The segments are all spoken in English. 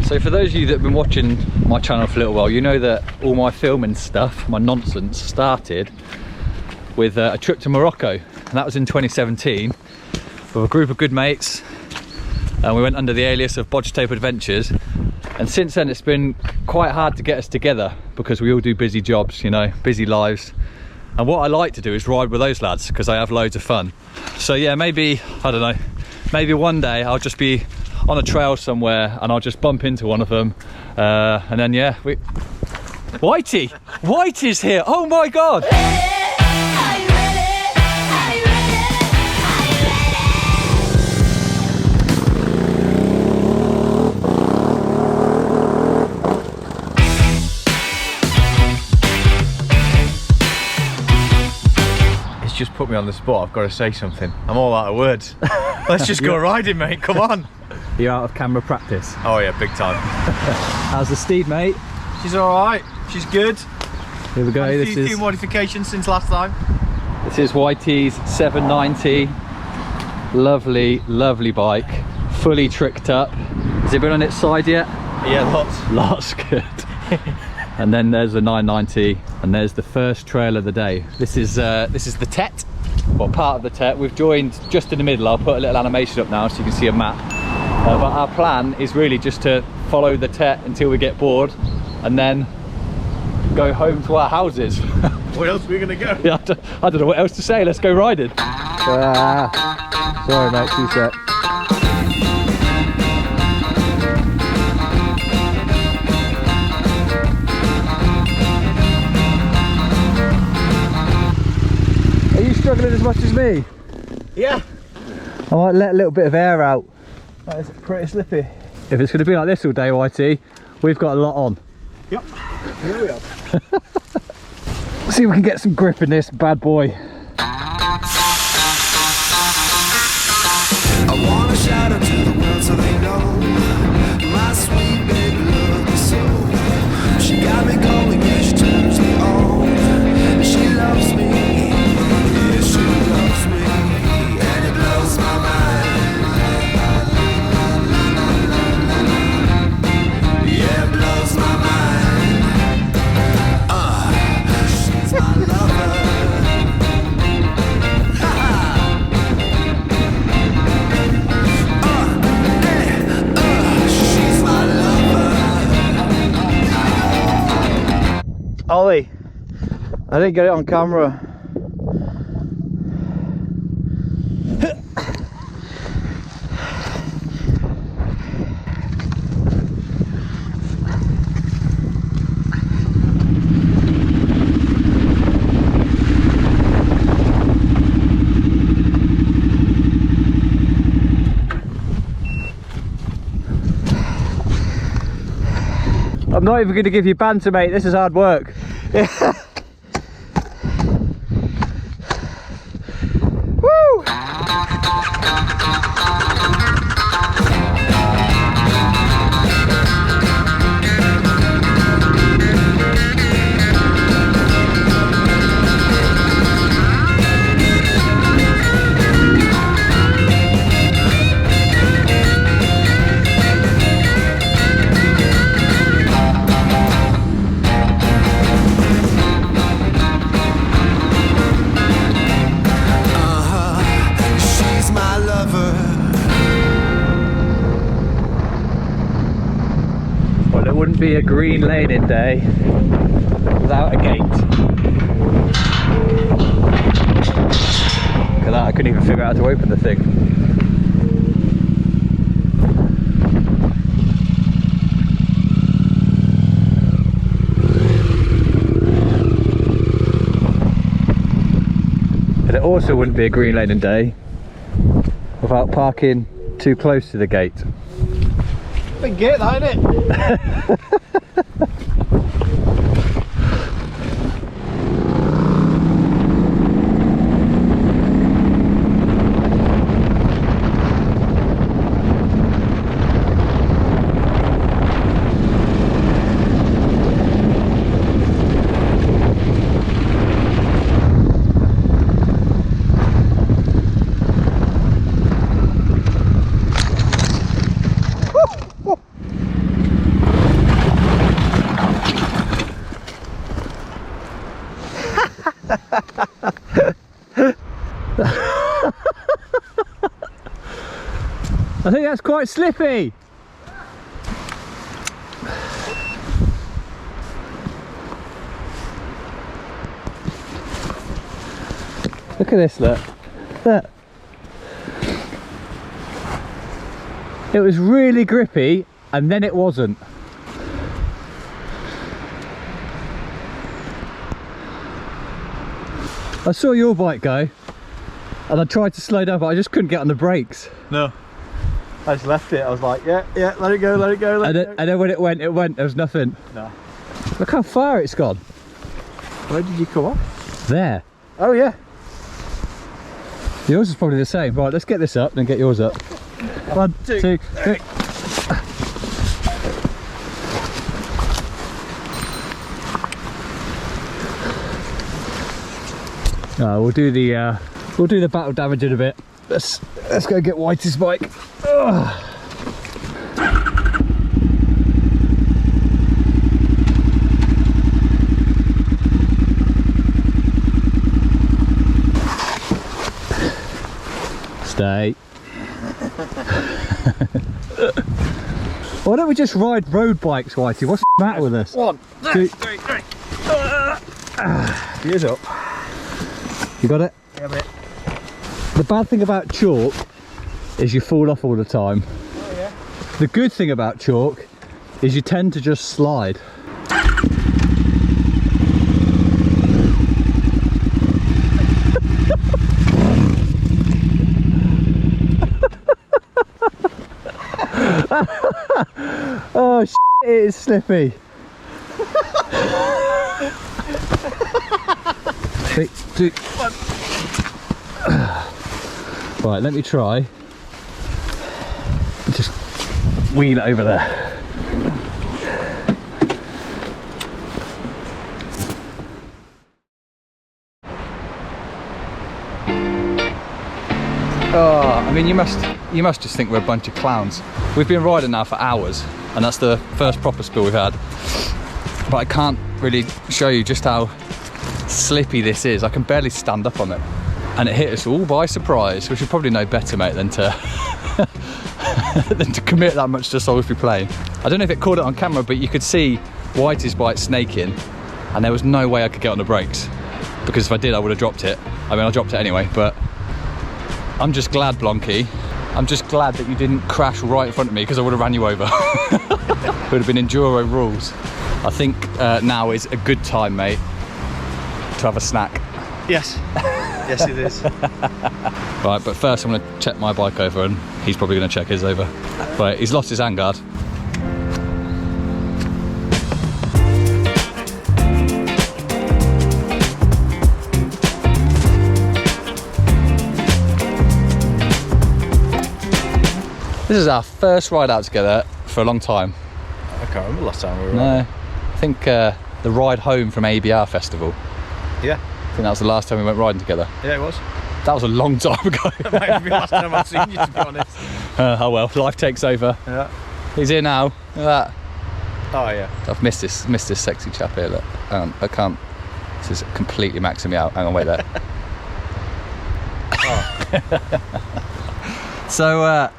So for those of you that have been watching my channel for a little while, you know that all my filming stuff, my nonsense, started with a trip to Morocco, and that was in 2017 with a group of good mates, and we went under the alias of Bodge Tape Adventures. And since then it's been quite hard to get us together because we all do busy jobs, you know, busy lives. And what I like to do is ride with those lads because I have loads of fun. So yeah, maybe, I don't know, maybe one day I'll just be on a trail somewhere and I'll just bump into one of them, and then yeah, Whitey! Whitey's here! Oh my god! It's just put me on the spot. I've got to say something. I'm all out of words. Let's just go riding, mate. Come on. You're out of camera practice? Oh yeah, big time. How's the steed, mate? She's alright. She's good. Here we go. Had a few modifications since last time. This is Whitey's 790. Lovely, lovely bike. Fully tricked up. Has it been on its side yet? Yeah, lots. Lots, good. And then there's the 990, and there's the first trail of the day. This is the Tet, well, part of the Tet. We've joined just in the middle. I'll put a little animation up now so you can see a map. But our plan is really just to follow the Tet until we get bored, and then go home to our houses. Where else are we gonna go? Yeah, I don't know what else to say. Let's go riding. Sorry, mate. 2 sec. Are you struggling as much as me? Yeah. I might let a little bit of air out. That is pretty slippy. If it's going to be like this all day, Whitey, we've got a lot on. Yep. Here we are. Let's see if we can get some grip in this bad boy. I wanna shout out to the world so they know my sweet baby loves me so. She got me going, yeah, she turns me on. She loves me, yeah, she loves me, and it blows my mind. Yeah, it blows my mind. She's my lover. Ollie, I didn't get it on camera. I'm not even going to give you banter, mate. This is hard work. Woo! Wouldn't be a green laning day without a gate. Look at that, I couldn't even figure out how to open the thing. And it also wouldn't be a green laning day without parking too close to the gate. Big gate, that, ain't it? I think that's quite slippy. Look at this, look. Look. It was really grippy and then it wasn't. I saw your bike go and I tried to slow down but I just couldn't get on the brakes. No. I just left it. I was like, yeah, let it go, let it go, let it go. And then when it went, there was nothing. No. Look how far it's gone. Where did you come off? There. Oh yeah. Yours is probably the same. Right, let's get this up, then get yours up. 1, 2, 3. We'll do the battle damage in a bit. Let's go get Whitey's bike. Ugh. Stay. Why don't we just ride road bikes, Whitey? What's the matter with us? 1, 2, 3. Gears up. You got it? Yeah, mate. The bad thing about chalk is you fall off all the time. Oh yeah. The good thing about chalk is you tend to just slide. Oh shit, it is slippy. 3, 2, 1. Right, let me try. Just wheel it over there. Oh, I mean, you must just think we're a bunch of clowns. We've been riding now for hours, and that's the first proper spill we've had. But I can't really show you just how slippy this is. I can barely stand up on it. And it hit us all by surprise. We should probably know better, mate, than to than to commit that much to Salisbury Plain. I don't know if it caught it on camera, but you could see Whitey's bike snaking, and there was no way I could get on the brakes, because if I did, I would have dropped it. I mean, I dropped it anyway, but I'm just glad, Blonky. I'm just glad that you didn't crash right in front of me, because I would have ran you over. It would have been enduro rules. I think now is a good time, mate, to have a snack. Yes. Yes, it is. Right, but first I'm going to check my bike over, and he's probably going to check his over. Right, he's lost his handguard. This is our first ride out together for a long time. I can't remember the last time we were No, I think the ride home from ABR Festival. Yeah. I think that was the last time we went riding together. Yeah, it was. That was a long time ago. That might have been the last time I've seen you, to be honest. Oh well, life takes over. Yeah. He's here now. Look at that. Oh yeah. I've missed this sexy chap here. Look, hang on, I can't. This is completely maxing me out. Hang on, wait there. Oh. So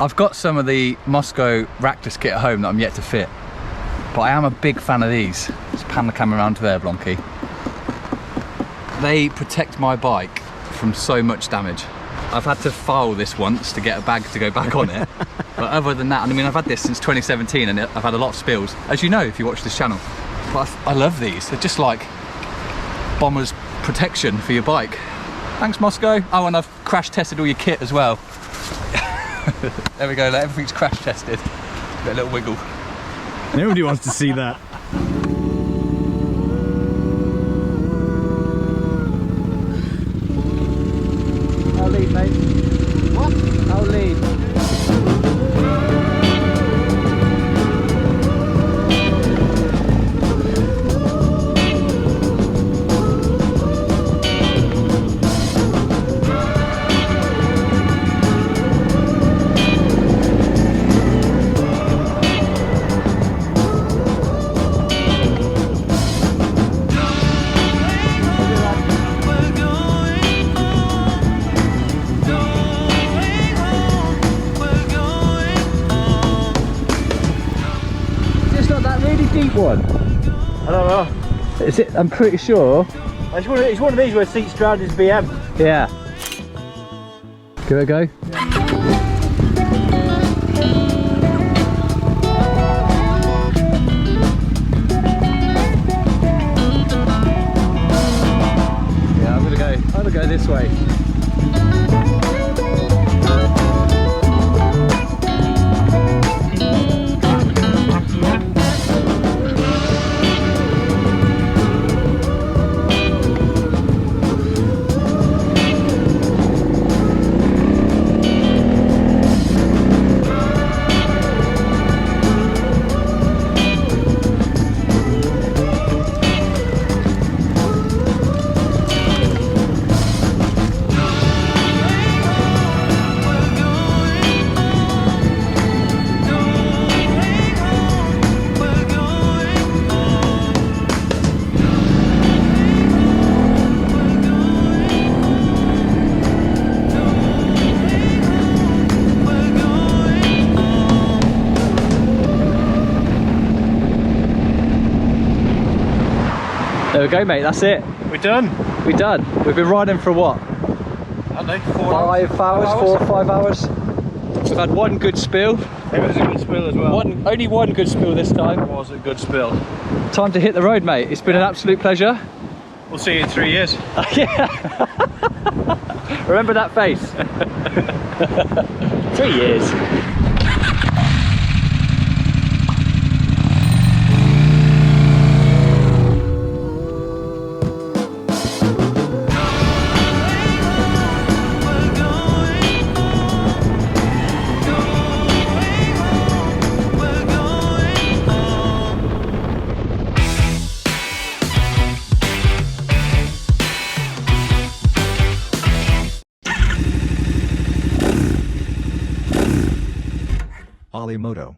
I've got some of the Moscow Ractus kit at home that I'm yet to fit, but I am a big fan of these. Just pan the camera around to there, Blonky. They protect my bike from so much damage. I've had to file this once to get a bag to go back on it, but other than that, I mean, I've had this since 2017 and I've had a lot of spills, as you know if you watch this channel. But I love these. They're just like bomber's protection for your bike. Thanks, Moscow. Oh, and I've crash tested all your kit as well. There we go, everything's crash tested. Get a little wiggle. Nobody wants to see that. I'll lead, mate. What? I'll lead. cheap one? I don't know. Is it? I'm pretty sure. It's one of these where seats around his BM. Yeah. Give it a go. Yeah, I'm gonna go this way. There we go, mate, that's it. We're done. We're done. We've been riding for what? I don't know, 4 5 hours, 4 or 5 hours. We've had one good spill. It was a good spill as well. Only one good spill this time. It was a good spill. Time to hit the road, mate. It's been an absolute pleasure. We'll see you in 3 years. Yeah. Remember that face. 3 years. Ollie Moto.